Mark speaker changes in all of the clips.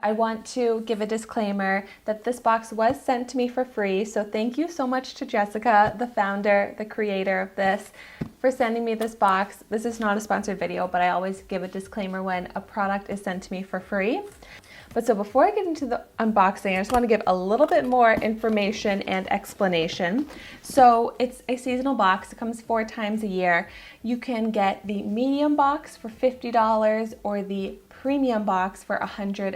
Speaker 1: I want to give a disclaimer that this box was sent to me for free, so thank you so much to Jessica, the founder, the creator of this, for sending me this box. This is not a sponsored video, but I always give a disclaimer when a product is sent to me for free. But so before I get into the unboxing, I just want to give a little bit more information and explanation. So it's a seasonal box. It comes 4 times a year. You can get the medium box for $50 or the premium box for about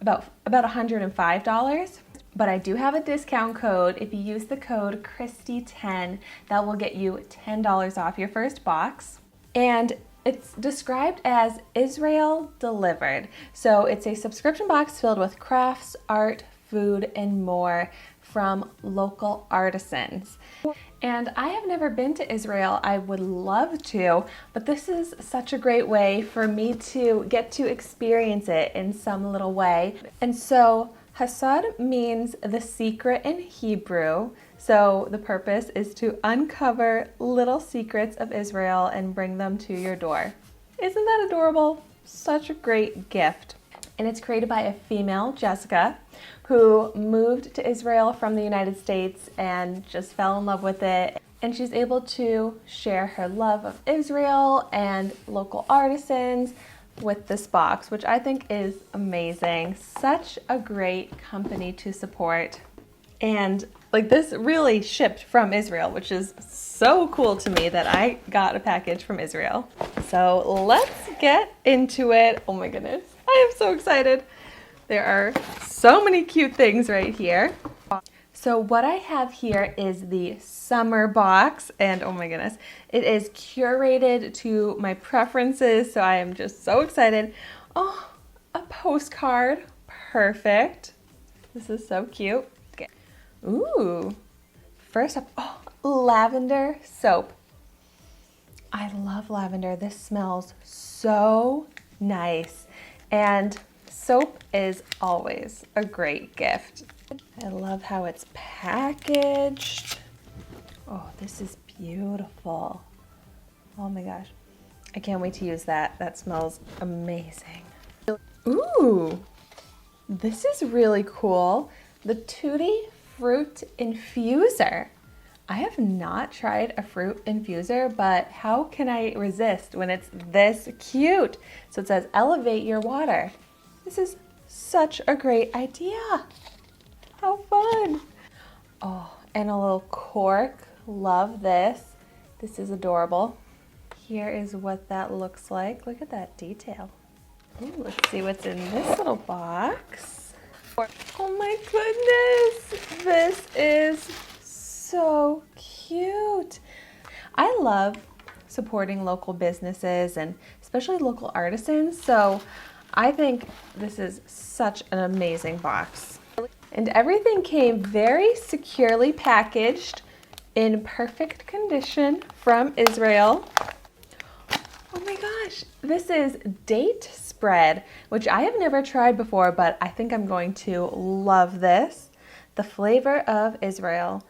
Speaker 1: $105. But I do have a discount code. If you use the code Christy10, that will get you $10 off your first box. And it's described as Israel delivered. So it's a subscription box filled with crafts, art, food, and more from local artisans. And I have never been to Israel. I would love to, but this is such a great way for me to get to experience it in some little way. And so Hasod means the secret in Hebrew. So the purpose is to uncover little secrets of Israel and bring them to your door. Isn't that adorable? Such a great gift. And it's created by a female, Jessica, who moved to Israel from the United States and just fell in love with it. And she's able to share her love of Israel and local artisans with this box, which I think is amazing. Such a great company to support. And like, this really shipped from Israel, which is so cool to me that I got a package from Israel. So let's get into it. Oh my goodness, I am so excited. There are so many cute things right here. So what I have here is the summer box, and oh my goodness, it is curated to my preferences, so I am just so excited. Oh, a postcard, perfect. This is so cute. Okay. Ooh, first up, oh, lavender soap. I love lavender. This smells so nice, and soap is always a great gift. I love how it's packaged. Oh, this is beautiful. Oh my gosh. I can't wait to use that. That smells amazing. Ooh, this is really cool. The Tutti fruit infuser. I have not tried a fruit infuser, but how can I resist when it's this cute? So it says, elevate your water. This is such a great idea. How fun. Oh, and a little cork. Love this. This is adorable. Here is what that looks like. Look at that detail. Ooh, let's see what's in this little box. Oh my goodness. This is so cute. I love supporting local businesses and especially local artisans. So I think this is such an amazing box. And everything came very securely packaged in perfect condition from Israel. Oh my gosh, this is date spread, which I have never tried before, but I think I'm going to love this. The flavor of Israel.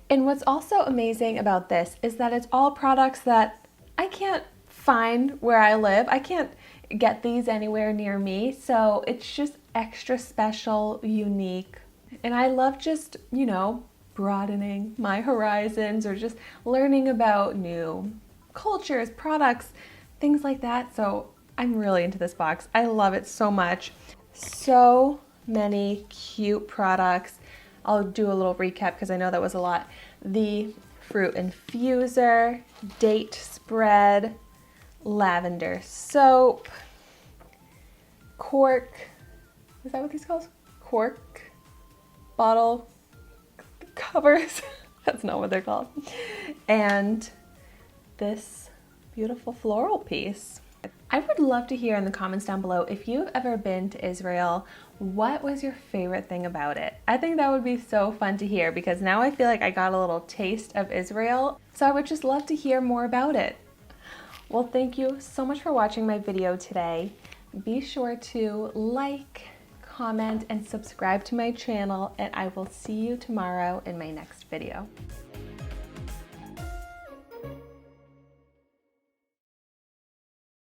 Speaker 1: And what's also amazing about this is that it's all products that I can't find where I live. I can't get these anywhere near me, so it's just extra special, unique. And I love just, you know, broadening my horizons or just learning about new cultures, products, things like that. So I'm really into this box. I love it so much. So many cute products. I'll do a little recap because I know that was a lot. The fruit infuser, date spread, lavender soap, cork, is that what these called? Cork bottle covers. That's not what they're called. And this beautiful floral piece. I would love to hear in the comments down below if you've ever been to Israel, what was your favorite thing about it? I think that would be so fun to hear because now I feel like I got a little taste of Israel. So I would just love to hear more about it. Well, thank you so much for watching my video today. Be sure to like, comment, and subscribe to my channel, and I will see you tomorrow in my next video.